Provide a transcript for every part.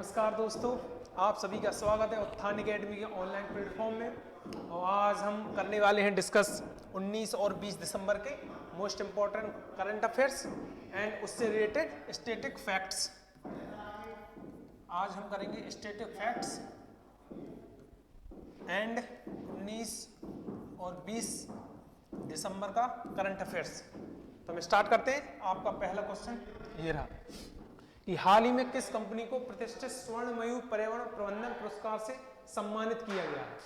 नमस्कार दोस्तों, आप सभी का स्वागत है उत्थान एकेडमी के ऑनलाइन प्लेटफॉर्म में। और आज हम करने वाले हैं डिस्कस 19 और 20 दिसंबर के most important current affairs and उससे रिलेटेड स्टैटिक फैक्ट्स। आज हम करेंगे स्टैटिक फैक्ट्स एंड 19 और 20 दिसंबर का करंट अफेयर्स। तो हम स्टार्ट करते हैं। आपका पहला क्वेश्चन ये रहा कि हाल ही में किस कंपनी को प्रतिष्ठित स्वर्ण मयूर पर्यावरण प्रबंधन पुरस्कार से सम्मानित किया गया है।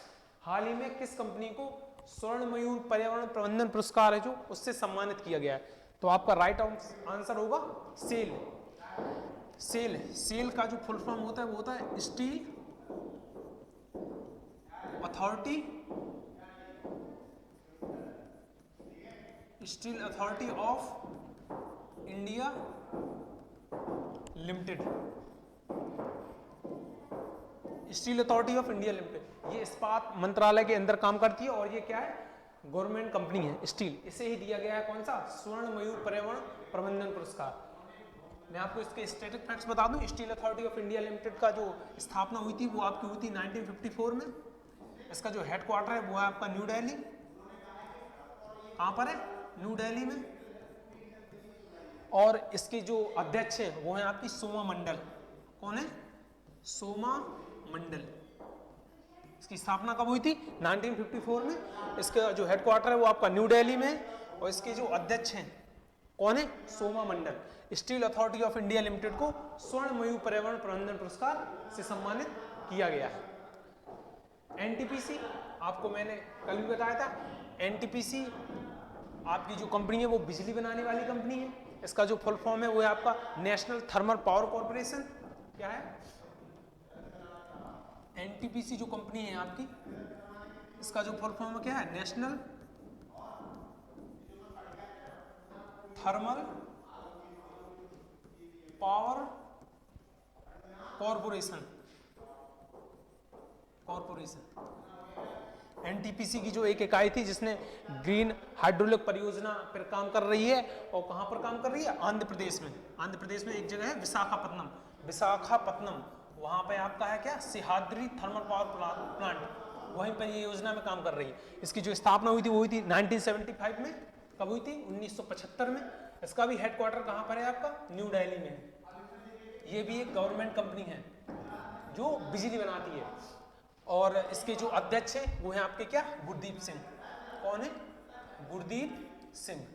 हाल ही में किस कंपनी को स्वर्ण मयूर पर्यावरण प्रबंधन पुरस्कार है जो उससे सम्मानित किया गया है। तो आपका राइट आंसर होगा सेल। सेल का जो फुल फॉर्म होता है वो होता है steel authority of India limited. Steel authority of India limited ये इस्पात मंत्रालय के अंदर काम करती है और ये क्या है, गवर्नमेंट कंपनी है स्टील। इसे ही दिया गया है कौन सा, स्वर्ण मयूर पर्यावरण प्रबंधन पुरस्कार। मैं आपको इसके स्टैटिक फैक्ट्स बता दूं। Steel authority of India limited का जो स्थापना हुई थी वो आपकी हुई थी 1954 में। इसका जो हेडक्वार्टर है वो है आपका न्यू दिल्ली। कहां पर है, न्यू दिल्ली में। और इसके जो अध्यक्ष हैं वो हैं आपकी सोमा मंडल। कौन है, सोमा मंडल। इसकी स्थापना कब हुई थी, 1954 में। इसका जो हेडक्वार्टर है वो आपका न्यू दिल्ली में है। और इसके जो अध्यक्ष हैं कौन है, Soma Mandal. Steel authority of India limited को स्वर्ण मयूर पर्यावरण प्रबंधन पुरस्कार से सम्मानित किया गया है। एनटीपीसी आपको मैंने कल भी बताया था। एनटीपीसी आपकी जो कंपनी है वो बिजली बनाने वाली कंपनी है। इसका जो फुल फॉर्म है वो है आपका नेशनल थर्मल पावर कॉर्पोरेशन। क्या है, एनटीपीसी जो कंपनी है आपकी, इसका जो फुल फॉर्म क्या है, national thermal power corporation. NTPC की जो एक इकाई थी जिसने ग्रीन हाइड्रोलिक परियोजना पर काम कर रही है। और कहां पर काम कर रही है, आंध्र प्रदेश में। आंध्र प्रदेश में एक जगह है विशाखापत्तनम। वहां पे आपका है क्या, सिहाद्री थर्मल पावर प्लांट। वहीं पर ये योजना में काम कर रही है। इसकी जो स्थापना हुई थी वो हुई थी 1975 में। कब हुई थी, 1975 में। इसका भी हेडक्वार्टर कहां पर है आपका, न्यू दिल्ली में है। ये भी एक गवर्नमेंट कंपनी है जो बिजली बनाती है। और इसके जो अध्यक्ष हैं वो हैं आपके क्या, गुरदीप सिंह। कौन है, गुरदीप सिंह।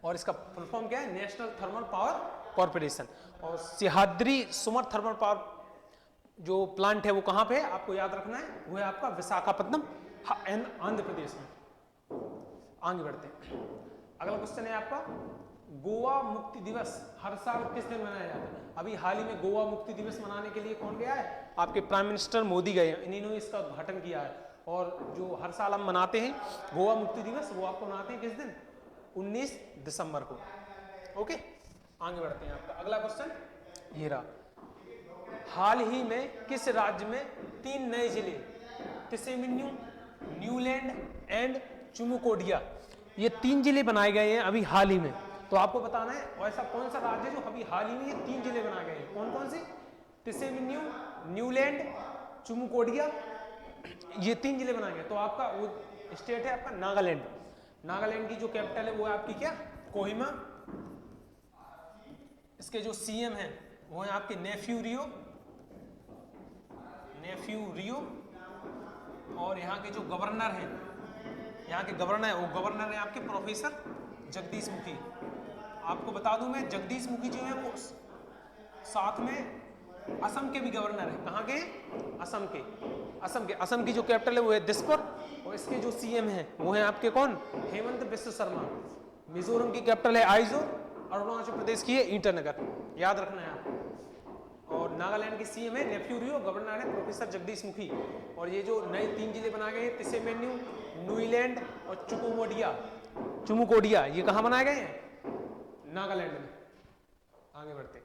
और इसका फुल फॉर्म क्या है, नेशनल थर्मल पावर कॉर्पोरेशन। और सिहाद्री सुमर थर्मल पावर जो प्लांट है वो कहां पे है, आपको याद रखना है, वो है आपका विशाखापत्तनम, आंध्र प्रदेश में। आगे बढ़ते हैं। अगला क्वेश्चन है आपका, गोवा मुक्ति दिवस हर साल किस दिन मनाया जाता है। अभी हाल ही में गोवा मुक्ति दिवस मनाने के लिए कौन गया है, आपके प्राइम मिनिस्टर मोदी गए हैं। इन्होंने इसका उद्घाटन किया है। और जो हर साल हम मनाते हैं गोवा मुक्ति दिवस, वो आपको मनाते हैं किस दिन, 19 दिसंबर को। ओके, आगे बढ़ते हैं। आपका अगला क्वेश्चन ये रहा, हाल ही में किस राज्य में 3 नए जिले, तिसेमिन्यू, न्यूलैंड एंड चुमुकोडिया, ये 3 जिले बनाए गए हैं अभी हाल ही में। तो आपको बताना है ऐसा कौन सा राज्य है जो अभी हाल ही में ये 3 जिले बनाए गए हैं। कौन कौन से, तिसेमिन्यू, न्यूलैंड, चुमुकोडिया, ये 3 जिले बनाए गए। तो आपका वो स्टेट है आपका नागालैंड। नागालैंड की जो कैपिटल है वो है आपकी क्या, कोहिमा। इसके जो सीएम हैं वो है आपके नेफ्यू रियो। और यहाँ के जो गवर्नर हैं, यहाँ के गवर्नर है वो गवर्नर है आपके प्रोफेसर जगदीश मुखी। आपको बता दूं मैं, जगदीश मुखी जो है वो साथ में असम के भी गवर्नर है। कहाँ के, असम की जो कैपिटल है वो है दिसपुर। और इसके जो सीएम हैं वो है आपके कौन, हेमंत बिस्व शर्मा। मिजोरम की कैपिटल है आइजोल। अरुणाचल प्रदेश की है ईटानगर, याद रखना है आपको। और नागालैंड की सीएम है नेफ्यू रियो, गवर्नर है प्रोफेसर जगदीश मुखी। और ये जो नए 3 जिले बनाए गए हैं, तिसेमेन्यू, न्यूलैंड और चुमुकोडिया, ये कहाँ बनाए गए हैं, नागालैंड में। आगे बढ़ते,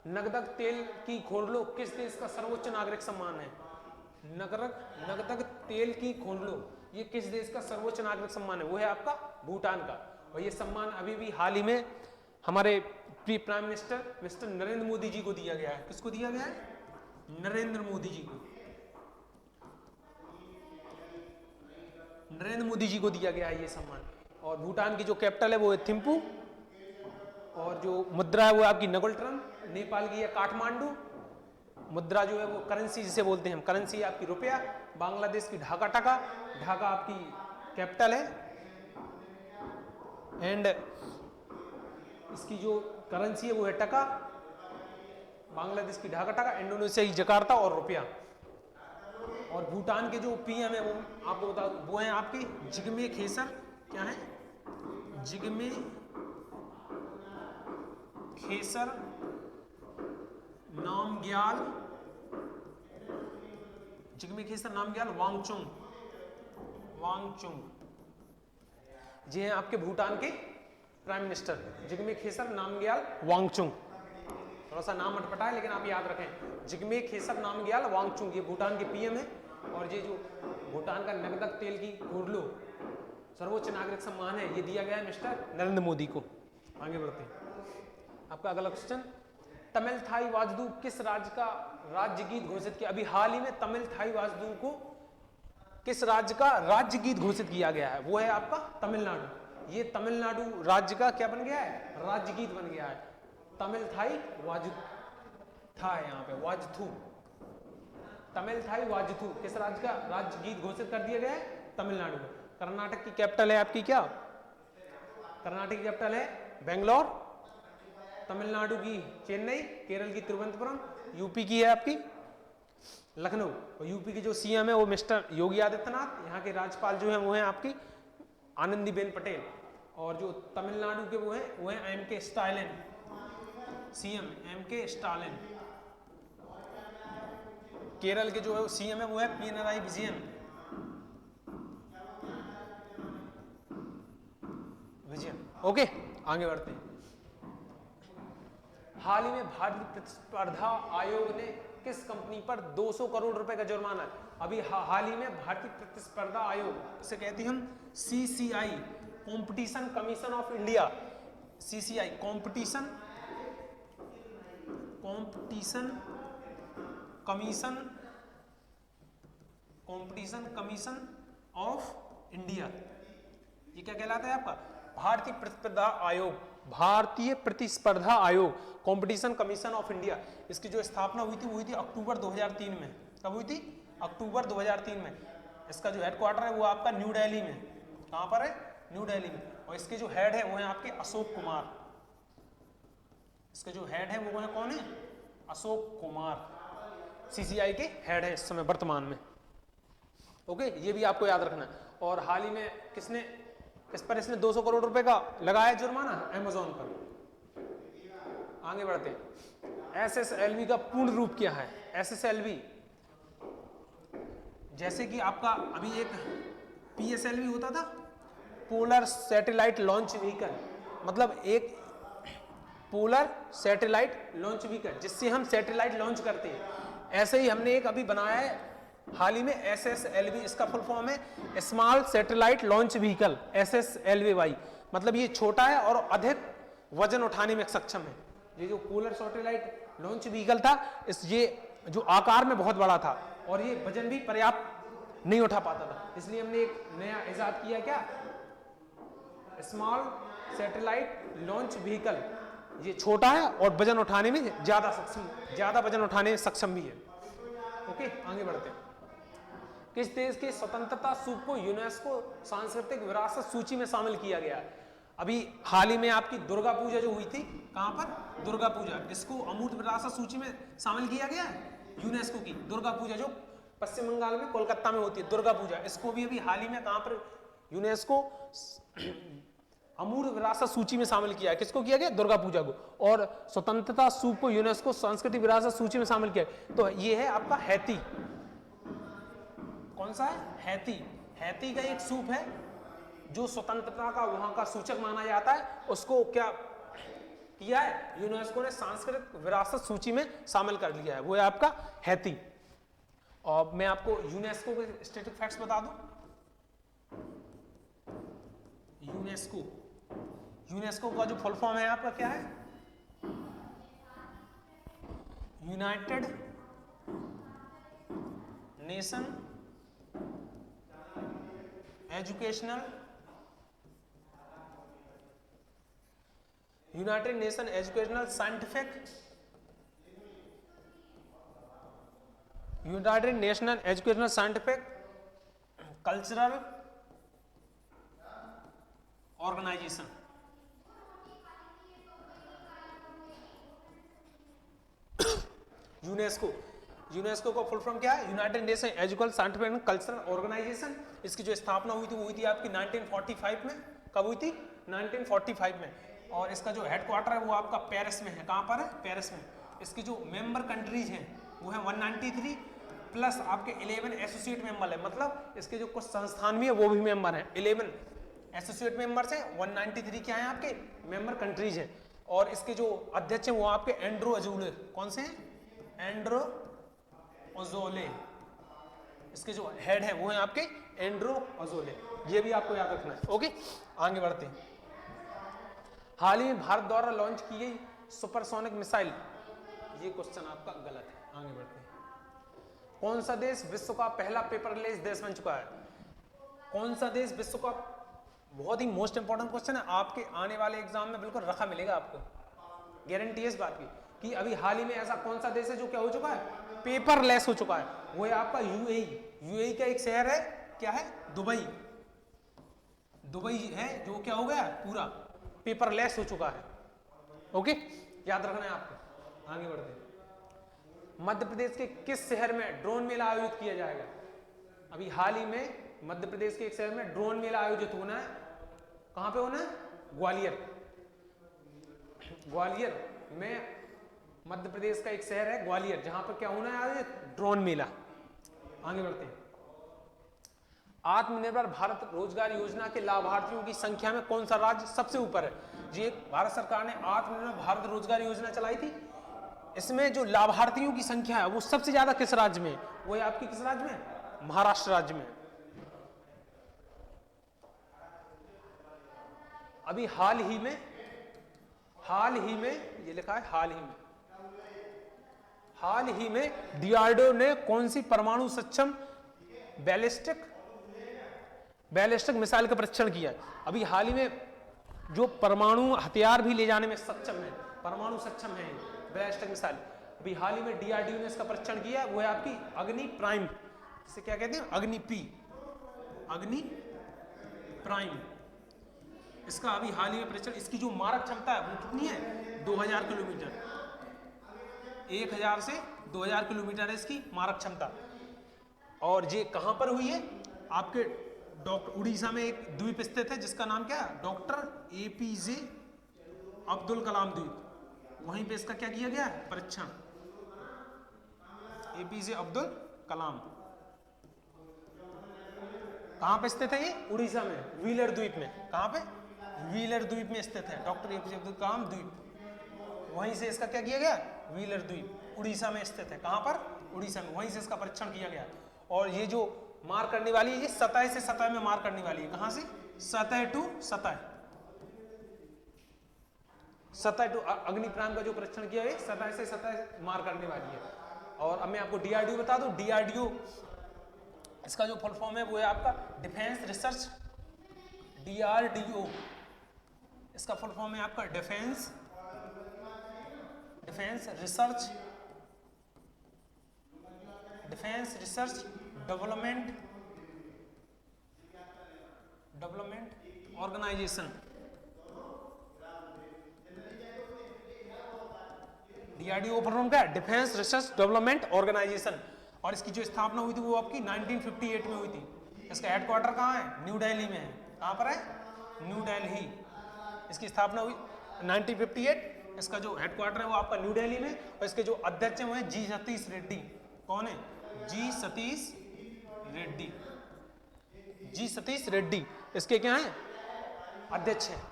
नगदक तेल की खोरलो किस देश का सर्वोच्च नागरिक सम्मान है। नगदक तेल की खोरलो ये किस देश का सर्वोच्च नागरिक सम्मान है, वो है आपका भूटान का। और ये सम्मान अभी भी हाल ही में हमारे prime minister mister Narendra Modi ji को दिया गया है। किसको दिया गया है? नरेंद्र मोदी जी को। नरेंद्र मोदी जी को दिया गया है ये सम्मान। और भूटान की जो कैपिटल है वो है थिम्पू, और जो मुद्रा है वो आपकी नगोल्ट्रम, नेपाल की है काठमांडू, मुद्रा जो है वो करेंसी जिसे बोलते हैं हम, करेंसी है आपकी रुपया, बांग्लादेश की ढाका टका, ढाका आपकी कैपिटल है, एंड इसकी जो करेंसी है वो है टका, बांग्लादेश की ढाका टका, इंडोनेशिया की जकार्ता और रुपया। और भूटान के जो पीएम है वो आपको बता दूं, वो है आपके जिग्मे खेसर, क्या है? जिग्मे खेसर नामग्याल, जिग्मे खेसर नामग्याल वांगचुक, ये हैं आपके भूटान के प्राइम मिनिस्टर, जिग्मे खेसर नामग्याल वांगचुक। थोड़ा सा नाम अटपटा है लेकिन आप याद रखें, जिग्मे खेसर नामग्याल वांगचुक ये भूटान के पीएम है। और ये जो भूटान का नगदक तेल की घुरलो सर्वोच्च नागरिक सम्मान है, ये दिया गया है मिस्टर नरेंद्र मोदी को। आगे बढ़ते हैं। आपका अगला क्वेश्चन, तमिल थाई वाजदू किस राज्य का राज्य गीत घोषित किया? अभी हाल ही में तमिल थाई वाजदू को किस राज्य का राज्य गीत घोषित किया गया है? वो है आपका तमिलनाडु। ये तमिलनाडु राज्य का क्या बन गया है? राज्य गीत बन गया है। तमिल थाई वाजू था यहाँ पे वाजथू, तमिल थाई वाजथू किस राज्य का राज्य गीत घोषित कर दिया गया है? तमिलनाडु का। कर्नाटक की कैपिटल है आपकी क्या? कर्नाटक की कैपिटल है बेंगलोर, तमिलनाडु की चेन्नई, केरल की तिरुवनंतपुरम, यूपी की है आपकी लखनऊ, और यूपी की जो सीएम है वो मिस्टर योगी आदित्यनाथ, यहाँ के राज्यपाल जो है वो है आपकी आनंदीबेन पटेल, और जो तमिलनाडु के वो है MK. Stalin, CM MK. Stalin. Kerala के जो है सीएम है वो है पिनराई विजयन, ओके। आगे बढ़ते हैं। हाल ही में भारतीय प्रतिस्पर्धा आयोग ने किस कंपनी पर 200 करोड़ रुपए का जुर्माना, अभी हाल ही में भारतीय प्रतिस्पर्धा आयोग इसे कहते हैं हम CCI, competition commission of India, CCI competition commission of India, ये क्या कहलाता है आपका? भारतीय प्रतिस्पर्धा आयोग, भारतीय प्रतिस्पर्धा आयोग, कंपटीशन कमीशन ऑफ इंडिया। इसकी जो स्थापना हुई थी वो हुई थी अक्टूबर 2003 में। कब हुई थी? अक्टूबर 2003 में। इसका जो हेडक्वार्टर है वो आपका न्यू दिल्ली में। कहां पर है? न्यू दिल्ली में। और इसके जो हेड है वो है आपके अशोक कुमार। इसके जो हेड है वो है कौन है? अशोक कुमार, CCI के हेड है इस समय वर्तमान में। ओके, ये भी आपको याद रखना है। और हाल ही में किस पर इसने 200 करोड़ रुपए का लगाया जुर्माना? अमेज़न पर। आगे बढ़ते हैं। SSLV का पूर्ण रूप क्या है? SSLV जैसे कि आपका अभी एक PSLV होता था, पोलर सैटेलाइट लॉन्च व्हीकल, मतलब एक पोलर सैटेलाइट लॉन्च व्हीकल जिससे हम सैटेलाइट लॉन्च करते हैं। ऐसे ही हमने एक अभी बनाया है हाल ही में SSLV, इसका फुल फॉर्म है small satellite launch vehicle, SSLV, मतलब ये छोटा है और अधिक वजन उठाने में सक्षम है। ये जो पोलर सैटेलाइट लॉन्च व्हीकल था, ये जो आकार में बहुत बड़ा था और ये वजन भी पर्याप्त नहीं उठा पाता था, इसलिए हमने एक नया इजाद किया, क्या? Small satellite launch vehicle. ये छोटा है और वजन उठाने में ज्यादा वजन उठाने में सक्षम भी है। ओके, आगे बढ़ते हैं। किस देश के स्वतंत्रता स्तूप को यूनेस्को सांस्कृतिक विरासत सूची में शामिल किया गया है? अभी हाल ही में आपकी दुर्गा पूजा जो हुई थी, कहां पर? दुर्गा पूजा, इसको अमूर्त विरासत सूची में शामिल किया गया है यूनेस्को की। दुर्गा पूजा जो पश्चिम बंगाल में कोलकाता में होती है, दुर्गा पूजा, इसको भी अभी हाल ही में कहां पर यूनेस्को अमूर्त विरासत सूची में शामिल किया है। किसको किया गया? दुर्गा पूजा को। और स्वतंत्रता स्तूप को यूनेस्को सांस्कृतिक विरासत सूची में शामिल किया। तो ये है आपका हैती। कौन सा है? हैती। हैती का एक स्तूप है जो स्वतंत्रता का वहां का सूचक माना जाता है, उसको क्या किया है? यूनेस्को ने सांस्कृतिक विरासत सूची में शामिल कर लिया है, वो है आपका हैती। और मैं आपको यूनेस्को के स्टैटिक फैक्ट्स बता दूं। यूनेस्को का जो फुल फॉर्म है आपका क्या है? United Nation Educational Scientific Cultural Organisation. UNESCO का फुल फॉर्म क्या है? United Nation Educational Scientific and Cultural Organisation. इसकी जो स्थापना हुई थी आपकी 1945 में। कब हुई थी? 1945 में। और इसका जो हेडक्वार्टर है वो आपका पेरिस में है। कहाँ पर है? पेरिस में। इसकी जो मेंबर कंट्रीज हैं वो है 193 प्लस आपके 11 एसोसिएट मेंबर है। मतलब इसके जो कुछ संस्थान भी है वो भी मेंबर हैं। 11 एसोसिएट मेंबर्स हैं, 193 क्या है आपके मेंबर कंट्रीज हैं। और इसके जो अध्यक्ष हैं वो आपके एंड्रो अजोले। कौन से हैं? Audrey Azoulay. इसके जो हेड है वो है आपके एंड्रो अजोले। ये भी आपको याद रखना है। ओके, आगे बढ़ते हैं। हाल ही में भारत द्वारा लॉन्च की गई सुपरसोनिक मिसाइल, ये क्वेश्चन आपका गलत है। आगे बढ़ते हैं। कौन सा देश विश्व का पहला पेपरलेस देश बन चुका है? कौन सा देश विश्व का, बहुत ही मोस्ट इंपॉर्टेंट क्वेश्चन है, आपके आने वाले एग्जाम में बिल्कुल रखा मिलेगा आपको, गारंटी है इस बात की कि अभी हाल ही में ऐसा कौन सा देश है जो क्या हो चुका है? पेपरलेस हो चुका है। वो है आपका यूएई। यूएई का एक शहर है, क्या है? दुबई। दुबई है जो क्या हो गया? पूरा पेपरलेस हो चुका है। ओके, याद रखना है आपको। आगे बढ़ते हैं। मध्य प्रदेश के किस शहर में ड्रोन मेला आयोजित किया जाएगा? अभी हाल ही में मध्य प्रदेश के एक शहर में ड्रोन मेला आयोजित होना है। कहां पे होना है? ग्वालियर। ग्वालियर में मध्य प्रदेश का एक शहर है ग्वालियर, जहां पर क्या होना है आयोजित? ड्रोन मेला। आगे बढ़ते हैं। आत्मनिर्भर भारत रोजगार योजना के लाभार्थियों की संख्या में कौन सा राज्य सबसे ऊपर है? जी, भारत सरकार ने आत्मनिर्भर भारत रोजगार योजना चलाई थी। इसमें जो लाभार्थियों की संख्या है वो सबसे ज्यादा किस राज्य में? वो है आपकी किस राज्य में? महाराष्ट्र राज्य में। अभी हाल ही में ये लिखा है हाल ही में डीआरडीओ ने कौन सी परमाणु सक्षम बैलिस्टिक मिसाइल का परीक्षण किया है? अभी हाल ही में जो परमाणु हथियार भी ले जाने में सक्षम है, परमाणु सक्षम है बैलिस्टिक मिसाइल, अभी हाल ही में डीआरडीओ ने इसका परीक्षण किया है। वो है आपकी अग्नि प्राइम, इसे क्या कहते हैं? अग्नि प्राइम। इसका अभी हाल ही में परीक्षण, इसकी जो मारक क्षमता है वो कितनी है? 2000 किलोमीटर। 1000 से 2000 किलोमीटर है इसकी मारक क्षमता। और ये कहां पर हुई है? आपके उड़ीसा में एक द्वीप स्थित है जिसका नाम क्या है? डॉक्टर एपीजे अब्दुल कलाम द्वीप। वहीं पे इसका क्या किया गया? परीक्षण। एपीजे अब्दुल कलाम कहां पे स्थित है? ये उड़ीसा में, व्हीलर द्वीप में। कहां पे? व्हीलर द्वीप में स्थित है डॉक्टर एपीजे अब्दुल कलाम द्वीप। वहीं से इसका क्या किया गया? व्हीलर द्वीप उड़ीसा में स्थित है। कहां पर? उड़ीसा में। वहीं से इसका परीक्षण किया गया। और ये जो मार करने वाली है, ये सतह से सतह में मार करने वाली है। कहां से? सतह टू सतह। सतह टू अग्नि प्राइम का जो परीक्षण किया है सतह से सतह मार करने वाली है। और अब मैं आपको डीआरडीओ बता दूं। डीआरडीओ इसका जो फुल फॉर्म है वो है आपका डिफेंस रिसर्च, डीआरडीओ इसका फुल फॉर्म है आपका defence research development organisation. DRDO full form क्या है? Defence research development organisation. और इसकी जो स्थापना हुई थी वो आपकी 1958 में हुई थी। इसका हेडक्वार्टर कहाँ है? न्यू दिल्ली में है। कहाँ पर है? न्यू दिल्ली। इसकी स्थापना हुई 1958। इसका जो हेडक्वार्टर है वो आपका न्यू दिल्ली में। और इसके जो अध्यक्ष हैं वो है जी सतीश रेड्डी। कौन है? जी सतीश रेड्डी इसके क्या हैं? अध्यक्ष हैं।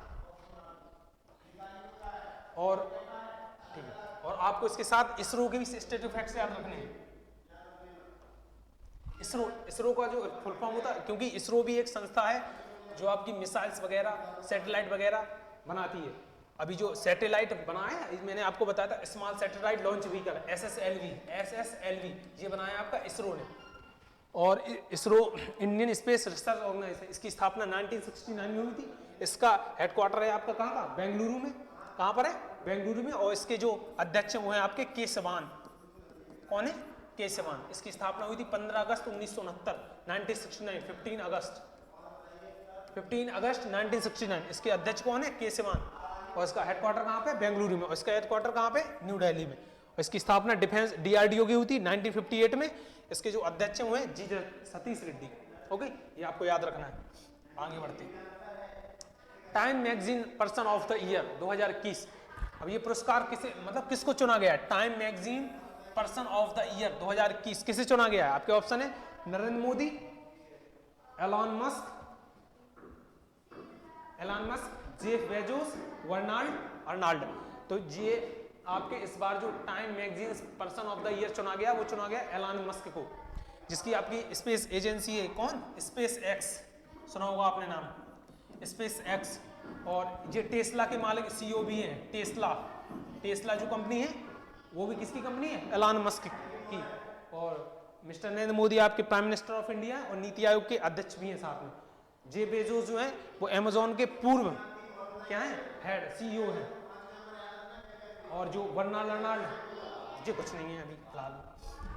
और ठीक है, और आपको इसके साथ इसरो के भी स्टेट फैक्ट्स याद रखने हैं। इसरो का जो फुल फॉर्म होता है, क्योंकि इसरो भी एक संस्था है जो आपकी मिसाइल्स वगैरह, सैटेलाइट वगैरह बनाती है। अभी जो सैटेलाइट बनाया है, मैंने आपको बताया था small satellite launch vehicle SSLV ये बनाया आपका इसरो ने। और ISRO Indian space research organisation, इसकी स्थापना 1969 में हुई थी। इसका हेडक्वार्टर है आपका कहाँ का, बेंगलुरु में। कहाँ पर है, बेंगलुरु में। और इसके जो अध्यक्ष वो हैं आपके के सिवान। कौन है, के सिवान। इसकी स्थापना हुई थी 15 अगस्त 1969, 1969 15 अगस्त 1969। इसके अध्यक्ष कौन है, के सिवान। और इसका हेडक्वार्टर कहाँ पे, बेंगलुरु में। और इसका हेडक्वार्टर कहाँ पे, न्यू दिल्ली में। और इसकी स्थापना डिफेंस DRDO की हुई थी 1958 में। इसके जो अध्यक्ष हुए जी सतीश रेड्डी। ओके, ये आपको याद रखना है। आगे बढ़ते हैं। Time magazine person of the year 2021। अब ये पुरस्कार किसे, मतलब किसको चुना गया है, time magazine person of the year 2021 किसे चुना गया है। आपके ऑप्शन है Narendra Modi, Elon Musk, Jeff Bezos, Arnold. तो ये आपके इस बार जो time magazine person of the year चुना गया, वो चुना गया एलॉन मस्क को, जिसकी आपकी स्पेस एजेंसी है कौन, स्पेस एक्स। सुना होगा आपने नाम, स्पेस एक्स। और ये टेस्ला के मालिक CEO भी हैं। टेस्ला जो कंपनी है वो भी किसकी कंपनी है, एलॉन मस्क की। और मिस्टर नरेंद्र मोदी आपके प्राइम मिनिस्टर ऑफ इंडिया और नीति आयोग के अध्यक्ष भी हैं साथ में। जे बेजोस जो है वो अमेजोन के पूर्व क्या है, हेड CEO है। और जो अर्नाल्ड ये कुछ नहीं है अभी फिलहाल।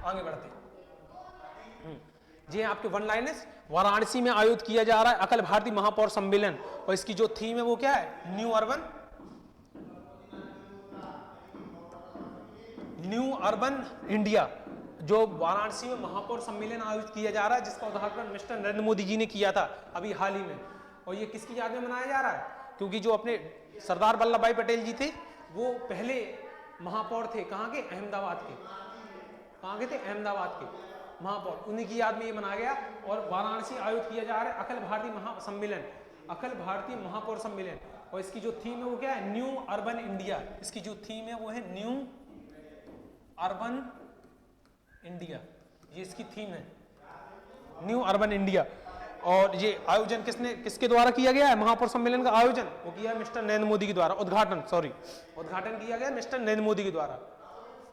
आगे बढ़ते हैं। जी आपके वन लाइनर्स, वाराणसी में आयोजित किया जा रहा है अखिल भारतीय महापौर सम्मेलन। और इसकी जो थीम है वो क्या है, न्यू अर्बन इंडिया। जो वाराणसी में महापौर सम्मेलन आयोजित किया जा रहा है, जिसका उद्घाटन मिस्टर नरेंद्र मोदी जी ने किया था अभी हाल ही में। और ये किसकी याद में मनाया जा रहा है, क्योंकि जो अपने सरदार वल्लभ भाई पटेल जी थे वो पहले महापौर थे, कहाँ के, अहमदाबाद के। कहाँ के थे, अहमदाबाद के महापौर, उन्हीं की याद में ये मनाया गया। और वाराणसी आयोजित किया जा रहा है अखिल भारतीय महापौर सम्मेलन। और इसकी जो थीम है वो क्या है, न्यू अर्बन इंडिया। इसकी जो थीम है वो है न्यू अर्बन इंडिया, ये इसकी थीम है, न्यू अर्बन इंडिया। और ये आयोजन किसके द्वारा किया गया है, महापौर सम्मेलन का आयोजन वो किया है मिस्टर नरेंद्र मोदी के द्वारा। उद्घाटन किया गया मिस्टर नरेंद्र मोदी के द्वारा।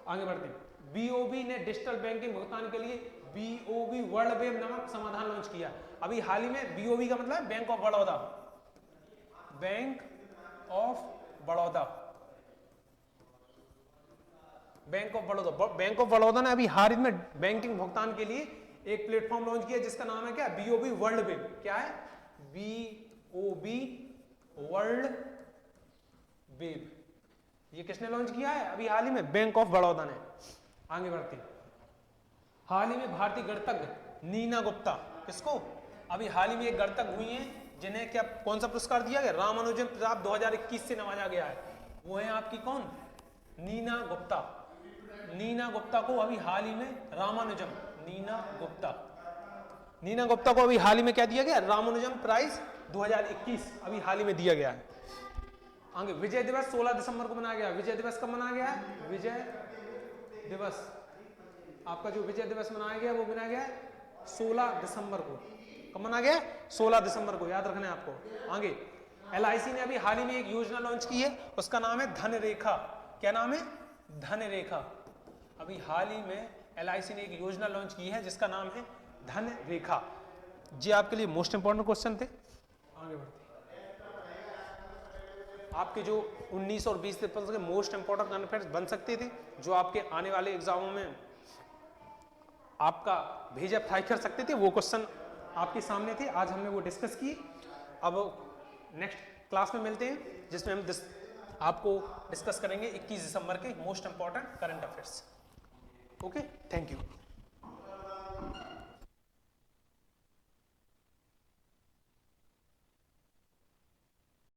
आगे बढ़ते हैं। BOB ने डिजिटल बैंकिंग भुगतान के लिए BOB वर्ल्ड वेब नामक समाधान लॉन्च किया। अभी हाल ही में BOB का मतलब bank of Baroda. Bank of Baroda ने अभी हाल ही में बैंकिंग भुगतान के लिए एक प्लेटफॉर्म लॉन्च किया जिसका नाम है क्या, BOB वर्ल्ड वेब। क्या है, BOB वर्ल्ड वेब। ये किसने लॉन्च किया है अभी हाल ही में, बैंक ऑफ बड़ौदा ने। आगे बढ़ते हैं। हाल ही में भारतीय गणितज्ञ नीना गुप्ता, किसको, अभी हाल ही में एक गणितज्ञ हुई हैं जिन्हें क्या, कौन सा पुरस्कार दिया गया, रामानुजन प्रताप 2021 से नवाजा गया है। वो है आपकी कौन, नीना गुप्ता को अभी हाल ही में नीना गुप्ता को अभी हाल ही में क्या दिया गया, रामानुजन प्राइज 2021 अभी हाल ही में दिया गया है। आगे विजय दिवस 16 दिसंबर को मनाया गया। विजय दिवस कब मनाया गया है, विजय दिवस आपका जो विजय दिवस मनाया गया वो मनाया गया 16 दिसंबर को। कब मनाया गया, 16 दिसंबर को, याद रखना है आपको। आगे LIC ने अभी हाल ही में एक योजना लॉन्च की है, उसका नाम है धनरेखा। क्या नाम है, धनरेखा। अभी हाल ही में LIC ने एक योजना लॉन्च की है जिसका नाम है धनरेखा। ये आपके लिए मोस्ट इंपॉर्टेंट क्वेश्चन थे। आगे बढ़ते आपके जो 19 और 20 पेपर के मोस्ट इंपॉर्टेंट करंट अफेयर्स बन सकते थे, जो आपके आने वाले एग्जामों में आपका भेजा फ्राई कर सकते थे, वो क्वेश्चन आपके सामने थे। आज हमने वो डिस्कस किए। अब नेक्स्ट क्लास में मिलते हैं जिसमें हम आपको डिस्कस करेंगे 21 दिसंबर के most important current affairs. Okay, thank you.